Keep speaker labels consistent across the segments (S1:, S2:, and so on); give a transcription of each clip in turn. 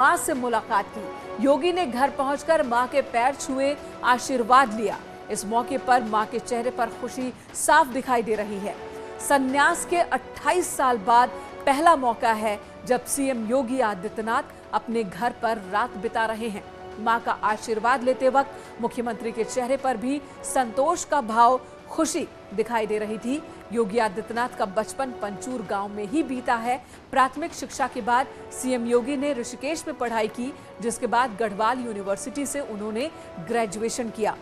S1: मां से मुलाकात की। योगी ने घर पहुंचकर मां के पैर छुए, आशीर्वाद लिया। इस मौके पर मां के चेहरे पर खुशी साफ दिखाई दे रही है। संन्यास के 28 साल बाद पहला मौका है जब सीएम योगी आदित्यनाथ अपने घर पर रात बिता रहे हैं। मां का आशीर्वाद लेते वक्त मुख्यमंत्री के चेहरे पर भी संतोष का भाव, खुशी दिखाई दे रही थी। योगी आदित्यनाथ का बचपन पंचूर गांव में ही बीता है। प्राथमिक शिक्षा के बाद सीएम योगी ने ऋषिकेश में पढ़ाई की, जिसके बाद गढ़वाल यूनिवर्सिटी से उन्होंने ग्रेजुएशन किया।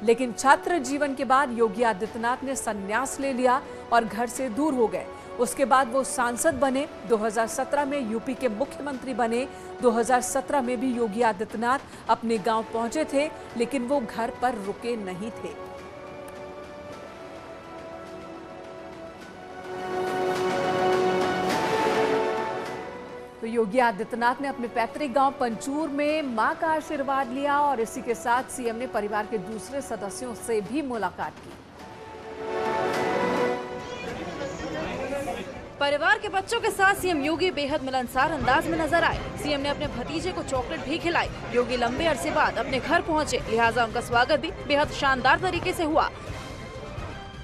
S1: लेकिन छात्र जीवन के बाद योगी आदित्यनाथ ने संन्यास ले लिया और घर से दूर हो गए। उसके बाद वो सांसद बने। 2017 में यूपी के मुख्यमंत्री बने। 2017 में भी योगी आदित्यनाथ अपने गांव पहुंचे थे, लेकिन वो घर पर रुके नहीं थे। तो योगी आदित्यनाथ ने अपने पैतृक गांव पंचूर में मां का आशीर्वाद लिया और इसी के साथ सीएम ने परिवार के दूसरे सदस्यों से भी मुलाकात की।
S2: परिवार के बच्चों के साथ सीएम योगी बेहद मिलनसार अंदाज में नजर आए। सीएम ने अपने भतीजे को चॉकलेट भी खिलाई। योगी लंबे अरसे बाद अपने घर पहुंचे, लिहाजा उनका स्वागत भी बेहद शानदार तरीके से हुआ।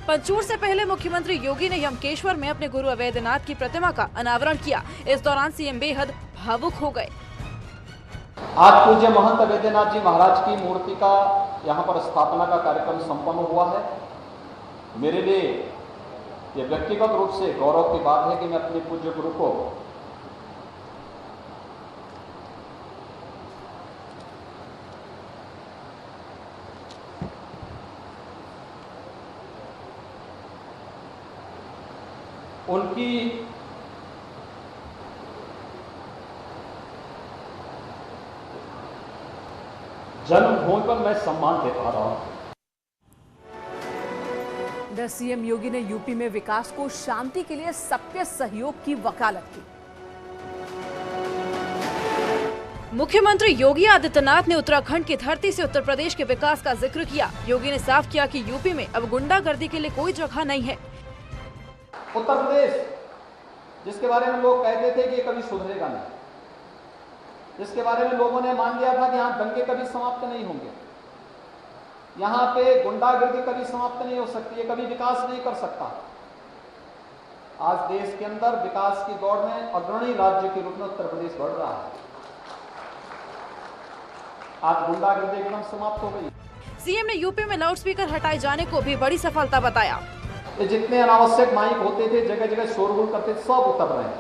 S2: पंचूर से पहले मुख्यमंत्री योगी ने यमकेश्वर में अपने गुरु अवैधनाथ की प्रतिमा का अनावरण किया। इस दौरान सीएम बेहद भावुक हो गए।
S3: आज पूज्य महंत अवैधनाथ जी महाराज की मूर्ति का यहाँ पर स्थापना का कार्यक्रम संपन्न हुआ है। मेरे लिए ये व्यक्तिगत रूप से गौरव की बात है कि मैं अपने पूज्य गुरु को उनकी जन्मभूमि पर मैं सम्मान दे पा रहा हूं।
S1: सीएम योगी ने यूपी में विकास को शांति के लिए सबके सहयोग की वकालत की।
S2: मुख्यमंत्री योगी आदित्यनाथ ने उत्तराखंड की धरती से उत्तर प्रदेश के विकास का जिक्र किया। योगी ने साफ किया कि यूपी में अब गुंडागर्दी के लिए कोई जगह नहीं है।
S3: उत्तर प्रदेश जिसके बारे में लोग कहते थे कि ये कभी सुधरेगा नहीं, जिसके बारे में लोगों ने मान लिया था कि यहाँ दंगे कभी समाप्त नहीं होंगे, यहाँ पे गुंडागर्दी कभी समाप्त नहीं हो सकती, ये कभी विकास नहीं कर सकता। आज देश के अंदर विकास की दौड़ में अग्रणी राज्य के रूप में उत्तर प्रदेश बढ़ रहा है। आज गुंडागर्दी एकदम समाप्त हो गई।
S2: सीएम ने यूपी में लाउडस्पीकर हटाए जाने को भी बड़ी सफलता बताया।
S3: ये जितने अनावश्यक माइक होते थे, जगह जगह शोरगुल करते थे, सब उतर रहे हैं।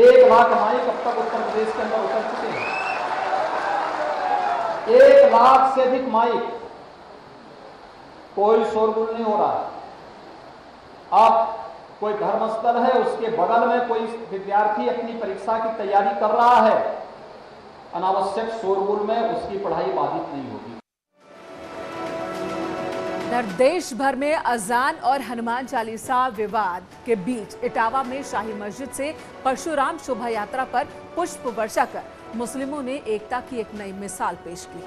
S3: 1 लाख माइक अब तक उत्तर प्रदेश के अंदर उतर चुके हैं। 1 लाख से अधिक माइक, कोई शोरगुल नहीं हो रहा। अब कोई धर्मस्थल है, उसके बगल में कोई विद्यार्थी अपनी परीक्षा की तैयारी कर रहा है, अनावश्यक शोरगुल में उसकी पढ़ाई बाधित नहीं होगी।
S1: देश भर में अजान और हनुमान चालीसा विवाद के बीच इटावा में शाही मस्जिद से परशुराम शोभा यात्रा पर पुष्प वर्षा कर मुस्लिमों ने एकता की एक नई मिसाल पेश की है।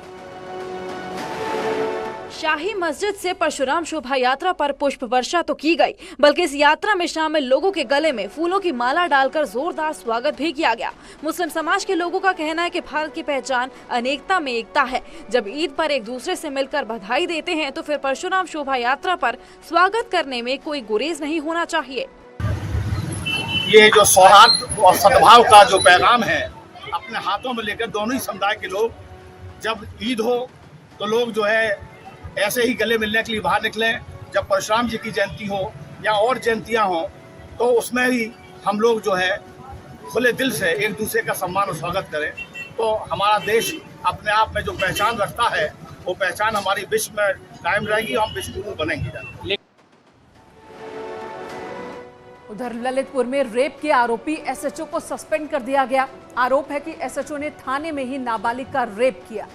S2: शाही मस्जिद से परशुराम शोभा यात्रा पर पुष्प वर्षा तो की गई, बल्कि इस यात्रा में शामिल लोगों के गले में फूलों की माला डालकर जोरदार स्वागत भी किया गया। मुस्लिम समाज के लोगों का कहना है कि भारत की पहचान अनेकता में एकता है। जब ईद पर एक दूसरे से मिलकर बधाई देते हैं, तो फिर परशुराम शोभा यात्रा पर स्वागत करने में कोई गुरेज नहीं होना चाहिए।
S4: ये जो सौहार्द और सद्भाव का जो पैगाम है, अपने हाथों में लेकर दोनों ही समुदाय के लोग, जब ईद हो तो लोग जो है ऐसे ही गले मिलने के लिए बाहर निकलें। जब परशुराम जी की जयंती हो या और जयंतियां हो, तो उसमें भी हम लोग जो है खुले दिल से एक दूसरे का सम्मान और स्वागत करें। तो हमारा देश अपने आप में जो पहचान रखता है, वो पहचान हमारी विश्व में कायम रहेगी, हम विश्व गुरु बनेंगे।
S1: उधर ललितपुर में रेप के आरोपी एसएचओ को सस्पेंड कर दिया गया। आरोप है कि एसएचओ ने थाने में ही नाबालिग का रेप किया।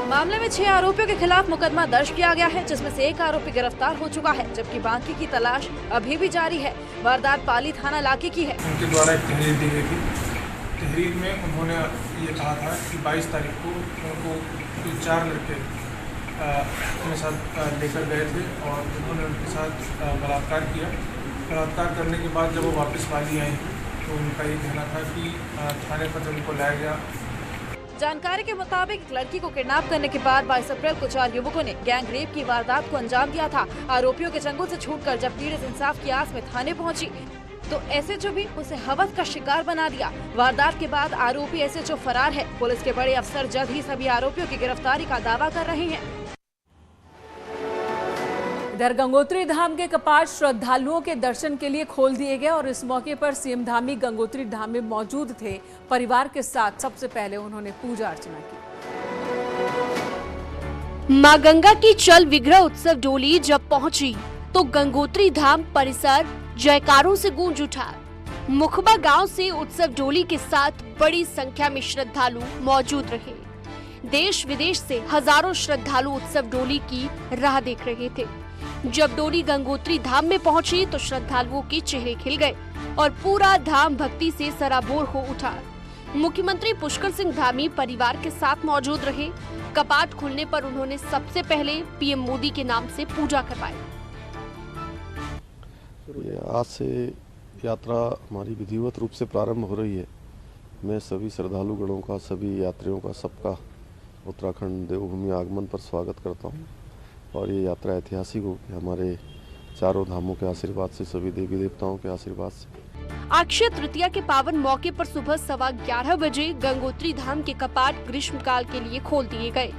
S2: मामले में 6 आरोपियों के खिलाफ मुकदमा दर्ज किया गया है, जिसमें से एक आरोपी गिरफ्तार हो चुका है, जबकि बाकी की तलाश अभी भी जारी है। वारदात पाली थाना इलाके की है।
S5: उनके द्वारा एक तहरीर दी गई थी। तहरीर में उन्होंने ये कहा था कि 22 तारीख को उनको 4 लड़के अपने साथ लेकर गए थे और उन्होंने उनके साथ बलात्कार किया। बलात्कार करने के बाद जब वो वापस पाली आई तो उनका ये कहना था कि थाने पर जब उनको लाया गया।
S2: जानकारी के मुताबिक एक लड़की को किडनैप करने के बाद 22 अप्रैल को 4 युवकों ने गैंग रेप की वारदात को अंजाम दिया था। आरोपियों के चंगुल से छूटकर जब पीड़ित इंसाफ की आस में थाने पहुंची तो एसएचओ भी उसे हवस का शिकार बना दिया। वारदात के बाद आरोपी एसएचओ फरार है। पुलिस के बड़े अफसर जल्द ही सभी आरोपियों की गिरफ्तारी का दावा कर रहे हैं।
S1: इधर गंगोत्री धाम के कपाट श्रद्धालुओं के दर्शन के लिए खोल दिए गए और इस मौके पर सीएम धामी गंगोत्री धाम में मौजूद थे। परिवार के साथ सबसे पहले उन्होंने पूजा अर्चना की।
S6: मां गंगा की चल विग्रह उत्सव डोली जब पहुंची तो गंगोत्री धाम परिसर जयकारों से गूंज उठा। मुखबा गांव से उत्सव डोली के साथ बड़ी संख्या में श्रद्धालु मौजूद रहे। देश विदेश से हजारों श्रद्धालु उत्सव डोली की राह देख रहे थे। जब डोली गंगोत्री धाम में पहुंची तो श्रद्धालुओं के चेहरे खिल गए और पूरा धाम भक्ति से सराबोर हो उठा। मुख्यमंत्री पुष्कर सिंह धामी परिवार के साथ मौजूद रहे। कपाट खुलने पर उन्होंने सबसे पहले पीएम मोदी के नाम से पूजा करवाई।
S7: आज से यात्रा हमारी विधिवत रूप से प्रारंभ हो रही है। मैं सभी श्रद्धालु गणों का, सभी यात्रियों का, सबका उत्तराखंड देवभूमि आगमन पर स्वागत करता हूं। और ये यात्रा ऐतिहासिक होगी हमारे चारों धामों के आशीर्वाद से, सभी देवी देवताओं के आशीर्वाद से।
S6: अक्षय तृतीया के पावन मौके पर सुबह 11:15 बजे गंगोत्री धाम के कपाट ग्रीष्मकाल के लिए खोल दिए गए।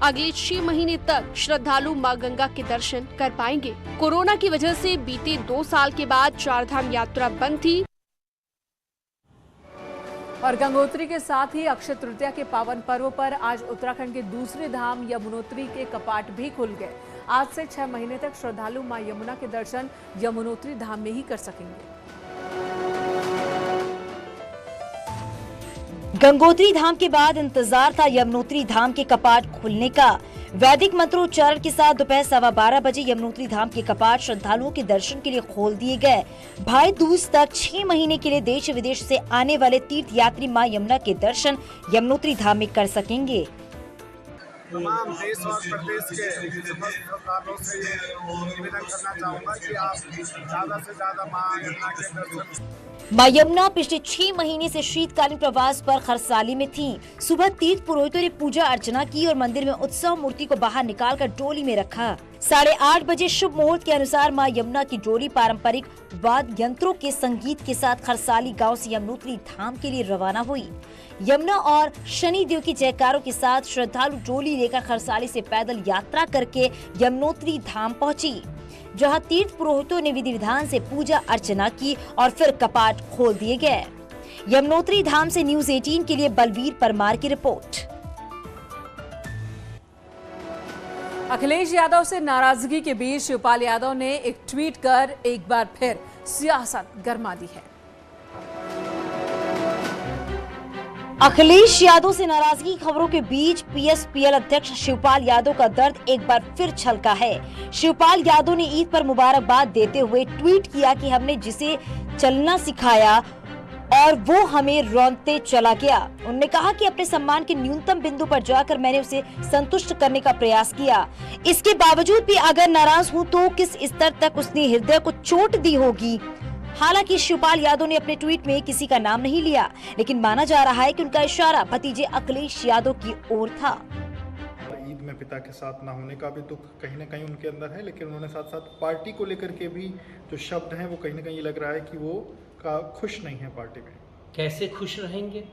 S6: अगले 6 महीने तक श्रद्धालु मां गंगा के दर्शन कर पाएंगे। कोरोना की वजह से बीते 2 साल के बाद 4 धाम यात्रा बंद थी
S1: और गंगोत्री के साथ ही अक्षय तृतीया के पावन पर्व पर आज उत्तराखंड के दूसरे धाम यमुनोत्री के कपाट भी खुल गए। आज से 6 महीने तक श्रद्धालु मां यमुना के दर्शन यमुनोत्री धाम में ही कर सकेंगे।
S8: गंगोत्री धाम के बाद इंतजार था यमुनोत्री धाम के कपाट खुलने का। वैदिक मंत्रोच्चारण के साथ दोपहर 12:15 बजे यमुनोत्री धाम के कपाट श्रद्धालुओं के दर्शन के लिए खोल दिए गए। भाई दूज तक 6 महीने के लिए देश विदेश से आने वाले तीर्थ यात्री मां यमुना के दर्शन यमुनोत्री धाम में कर सकेंगे।
S4: तमाम देश और प्रदेश के श्रद्धालुओं से निवेदन करना चाहूँगा कि आप ज़्यादा से ज़्यादा मां यमुना के दर्शन।
S8: मां यमुना पिछले 6 महीने से शीतकालीन प्रवास पर खरसाली में थीं। सुबह तीर्थ पुरोहितों ने पूजा अर्चना की और मंदिर में उत्सव मूर्ति को बाहर निकालकर डोली में रखा। 8:30 बजे शुभ मुहूर्त के अनुसार मां यमुना की डोली पारंपरिक वाद्य यंत्रों के संगीत के साथ खरसाली गांव से यमुनोत्री धाम के लिए रवाना हुई। यमुना और शनि देव की जयकारों के साथ श्रद्धालु डोली लेकर खरसाली से पैदल यात्रा करके यमुनोत्री धाम पहुंची, जहां तीर्थ पुरोहितों ने विधि विधान से पूजा अर्चना की और फिर कपाट खोल दिए गए। यमुनोत्री धाम से न्यूज़ 18 के लिए बलवीर परमार की रिपोर्ट।
S1: अखिलेश यादव से नाराजगी के बीच शिवपाल यादव ने एक ट्वीट कर एक बार फिर सियासत गरमा दी है।
S8: अखिलेश यादव से नाराजगी की खबरों के बीच पीएसपीएल अध्यक्ष शिवपाल यादव का दर्द एक बार फिर छलका है। शिवपाल यादव ने ईद पर मुबारकबाद देते हुए ट्वीट किया कि हमने जिसे चलना सिखाया और वो हमें रौंदते चला गया। उन्होंने कहा कि अपने सम्मान के न्यूनतम बिंदु पर जाकर मैंने उसे संतुष्ट करने का प्रयास किया। इसके बावजूद भी अगर नाराज हूँ तो किस स्तर तक उसने हृदय को चोट दी होगी। हालांकि शिवपाल यादव ने अपने ट्वीट में किसी का नाम नहीं लिया, लेकिन माना जा रहा है कि उनका इशारा भतीजे अखिलेश यादव की ओर था।
S9: ईद में पिता के साथ ना होने का भी दुख कहीं ना कहीं उनके अंदर है, लेकिन उन्होंने साथ साथ पार्टी को लेकर के भी जो शब्द हैं वो कहीं ना कहीं लग रहा है कि वो खुश नहीं है पार्टी में।
S10: कैसे खुश रहेंगे?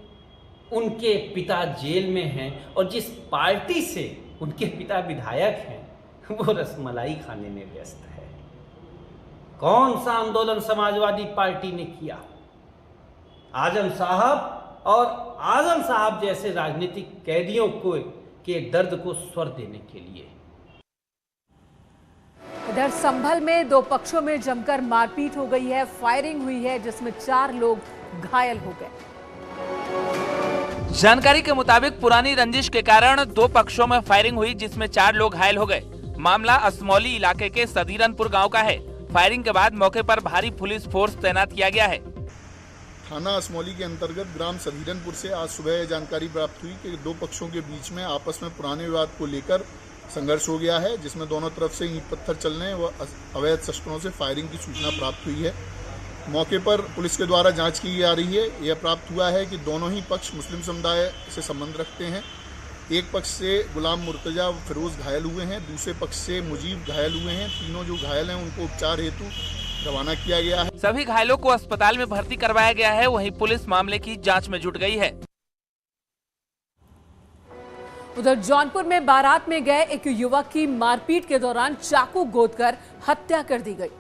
S10: उनके पिता जेल में हैं और जिस पार्टी से उनके पिता विधायक हैं वो रसमलाई खाने में व्यस्त है। कौन सा आंदोलन समाजवादी पार्टी ने किया? आजम साहब और आजम साहब जैसे राजनीतिक कैदियों को के दर्द को स्वर देने के लिए।
S1: इधर संभल में 2 पक्षों में जमकर मारपीट हो गई है, फायरिंग हुई है जिसमें 4 लोग घायल हो गए।
S11: जानकारी के मुताबिक पुरानी रंजिश के कारण 2 पक्षों में फायरिंग हुई जिसमें 4 लोग घायल हो गए। मामला असमौली इलाके के सदीरनपुर गांव का है। फायरिंग के बाद मौके पर भारी पुलिस फोर्स तैनात किया गया है।
S4: थाना असमौली के अंतर्गत ग्राम सदीरनपुर से आज सुबह जानकारी प्राप्त हुई कि 2 पक्षों के बीच में आपस में पुराने विवाद को लेकर संघर्ष हो गया है, जिसमें दोनों तरफ से ईंट पत्थर चलने व अवैध शस्त्रों से फायरिंग की सूचना प्राप्त हुई है। मौके पर पुलिस के द्वारा जांच की जा रही है। यह प्राप्त हुआ है कि दोनों ही पक्ष मुस्लिम समुदाय से संबंध रखते हैं। एक पक्ष से गुलाम मुर्तजा फिरोज घायल हुए हैं, दूसरे पक्ष से मुजीब घायल हुए हैं। तीनों जो घायल हैं उनको उपचार हेतु रवाना किया गया है।
S11: सभी घायलों को अस्पताल में भर्ती करवाया गया है। वहीं पुलिस मामले की जांच में जुट गई है।
S1: उधर जौनपुर में बारात में गए एक युवक की मारपीट के दौरान चाकू गोदकर हत्या कर दी गई।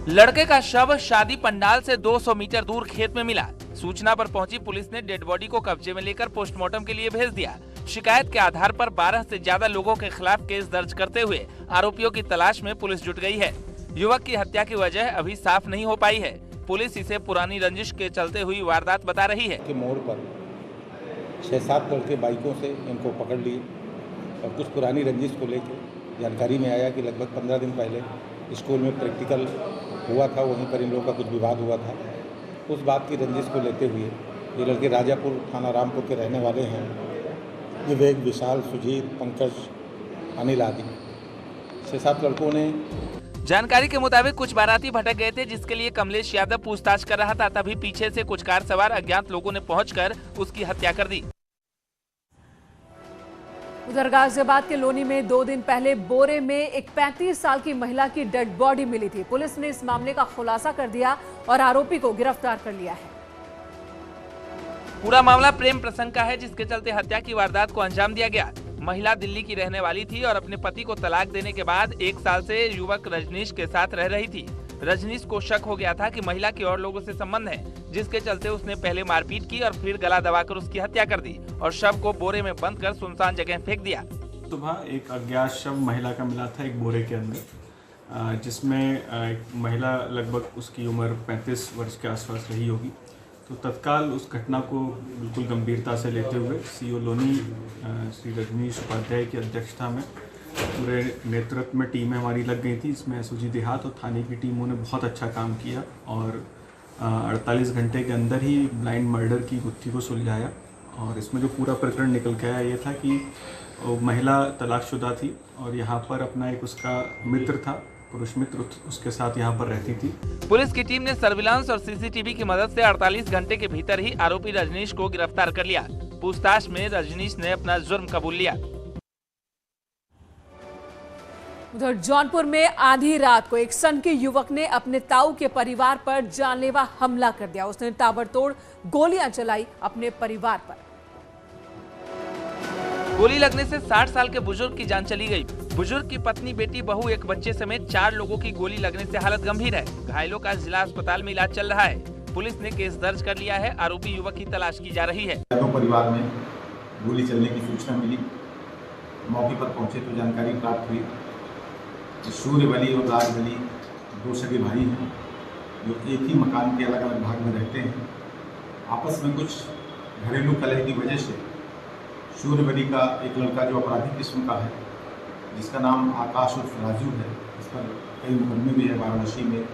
S11: लड़के का शव शादी पंडाल से 200 मीटर दूर खेत में मिला। सूचना पर पहुंची पुलिस ने डेड बॉडी को कब्जे में लेकर पोस्टमार्टम के लिए भेज दिया। शिकायत के आधार पर 12 से ज्यादा लोगों के खिलाफ केस दर्ज करते हुए आरोपियों की तलाश में पुलिस जुट गई है। युवक की हत्या की वजह अभी साफ नहीं हो पाई है। पुलिस इसे पुरानी रंजिश के चलते हुई वारदात बता रही है।
S12: मोड़ पर 6-7 लड़के बाइकों से इनको पकड़ लिए और कुछ पुरानी रंजिश को लेकर जानकारी में आया कि लगभग 15 दिन पहले स्कूल में प्रैक्टिकल हुआ था, वहीं पर इन लोगों का कुछ विवाद हुआ था। उस बात की रंजिश को लेते हुए ये लड़के राजापुर थाना रामपुर के रहने वाले हैं। विवेक, विशाल, सुजीत, पंकज, अनिल आदि 6-7 लड़कों ने
S11: जानकारी के मुताबिक कुछ बाराती भटक गए थे, जिसके लिए कमलेश यादव पूछताछ कर रहा था। तभी पीछे से कुछ कार सवार अज्ञात लोगों ने पहुंचकर उसकी हत्या कर दी।
S1: उधर गाजियाबाद के लोनी में 2 दिन पहले बोरे में एक 35 साल की महिला की डेड बॉडी मिली थी। पुलिस ने इस मामले का खुलासा कर दिया और आरोपी को गिरफ्तार कर लिया है।
S11: पूरा मामला प्रेम प्रसंग का है, जिसके चलते हत्या की वारदात को अंजाम दिया गया। महिला दिल्ली की रहने वाली थी और अपने पति को तलाक देने के बाद 1 साल से युवक रजनीश के साथ रह रही थी। रजनीश को शक हो गया था कि महिला के और लोगों से संबंध है, जिसके चलते उसने पहले मारपीट की और फिर गला दबाकर उसकी हत्या कर दी और शव को बोरे में बंद कर सुनसान जगह फेंक दिया।
S13: सुबह एक अज्ञात शव महिला का मिला था एक बोरे के अंदर, जिसमें एक महिला लगभग उसकी उम्र 35 वर्ष के आसपास रही होगी। तो तत्काल उस घटना को बिल्कुल गंभीरता से लेते हुए सीओ लोनी श्री रजनीश उपाध्याय की अध्यक्षता में पूरे नेतृत्व में टीमें हमारी लग गई थी। इसमें एसओजी देहात और थाने की टीमों ने बहुत अच्छा काम किया और 48 घंटे के अंदर ही ब्लाइंड मर्डर की गुत्थी को सुलझाया। और इसमें जो पूरा प्रकरण निकल के आया ये था कि महिला तलाकशुदा थी और यहाँ पर अपना एक उसका मित्र था, पुरुष मित्र, उसके साथ यहाँ पर रहती थी।
S11: पुलिस की टीम ने सर्विलांस और सीसीटीवी की मदद से 48 घंटे के भीतर ही आरोपी रजनीश को गिरफ्तार कर लिया। पूछताछ में रजनीश ने अपना जुर्म कबूल लिया।
S1: उधर जौनपुर में आधी रात को एक सनकी युवक ने अपने ताऊ के परिवार पर जानलेवा हमला कर दिया। उसने ताबड़तोड़ गोलियां चलाई अपने परिवार पर।
S11: गोली लगने से 60 साल के बुजुर्ग की जान चली गई। बुजुर्ग की पत्नी, बेटी, बहू, एक बच्चे समेत 4 लोगों की गोली लगने से हालत गंभीर है। घायलों का जिला अस्पताल में इलाज चल रहा है। पुलिस ने केस दर्ज कर लिया है। आरोपी युवक की तलाश की जा रही है।
S14: यादव परिवार में गोली चलने की सूचना मिली। मौके पर पहुंचे तो जानकारी प्राप्त हुई कि सूर्यवली और राजवली 2 सगे भाई हैं जो एक ही मकान के अलग अलग भाग में रहते हैं। आपस में कुछ घरेलू कलह की वजह से सूर्यवली का एक लड़का जो आपराधिक किस्म का है, जिसका नाम आकाश उर्फ राजू है, इस पर कई मुकदमे भी है। वाराणसी में,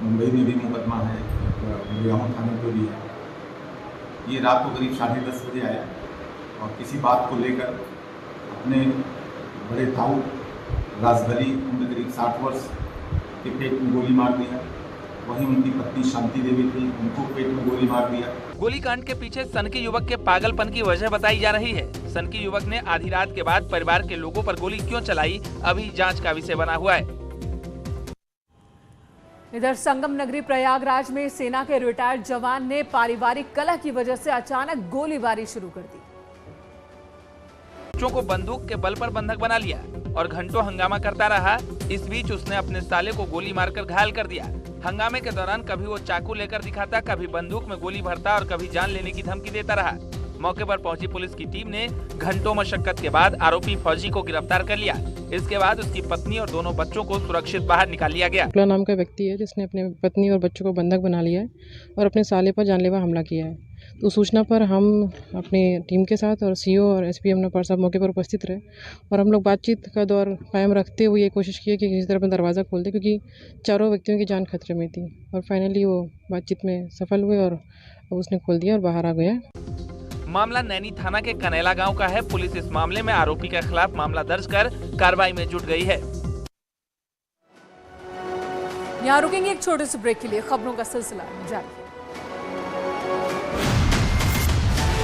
S14: मुंबई में भी मुकदमा है, गुड़गांव थाने पर भी है। ये रात को करीब 10:30 बजे आया और किसी बात को लेकर अपने बड़े ताऊ राजवली, उनके करीब 60 वर्ष के पेट में गोली मार दिया। वहीं उनकी पत्नी शांति देवी थी, उनको पेट में गोली मार दिया।
S11: गोलीकांड के पीछे सनकी युवक के पागलपन की वजह बताई जा रही है। सनकी युवक ने आधी रात के बाद परिवार के लोगों पर गोली क्यों चलाई, अभी जांच का विषय बना हुआ है।
S1: इधर संगम नगरी प्रयागराज में सेना के रिटायर्ड जवान ने पारिवारिक कलह की वजह से अचानक गोलीबारी शुरू कर दी।
S11: बच्चों को बंदूक के बल पर बंधक बना लिया और घंटों हंगामा करता रहा। इस बीच उसने अपने साले को गोली मारकर घायल कर दिया। हंगामे के दौरान कभी वो चाकू लेकर दिखाता, कभी बंदूक में गोली भरता और कभी जान लेने की धमकी देता रहा। मौके पर पहुंची पुलिस की टीम ने घंटों मशक्कत के बाद आरोपी फौजी को गिरफ्तार कर लिया। इसके बाद उसकी पत्नी और दोनों बच्चों को सुरक्षित बाहर निकाल लिया गया।
S15: शुक्ला नाम का व्यक्ति है जिसने अपने पत्नी और बच्चों को बंधक बना लिया है और अपने साले पर जानलेवा हमला किया है। तो सूचना पर हम अपनी टीम के साथ और सीओ और एसपी अमनापाल साहब मौके पर उपस्थित रहे और हम लोग बातचीत का दौर कायम रखते हुए ये कोशिश की कि किसी तरह अपना दरवाज़ा खोल दे, क्योंकि चारों व्यक्तियों की जान खतरे में थी। और फाइनली वो बातचीत में सफल हुए और उसने खोल दिया और बाहर आ गया।
S11: मामला नैनी थाना के कनेला गांव का है। पुलिस इस मामले में आरोपी के खिलाफ मामला दर्ज कर कार्रवाई में जुट गई है।
S1: यहाँ रुकेंगे एक छोटे से ब्रेक के लिए, खबरों का सिलसिला जारी है।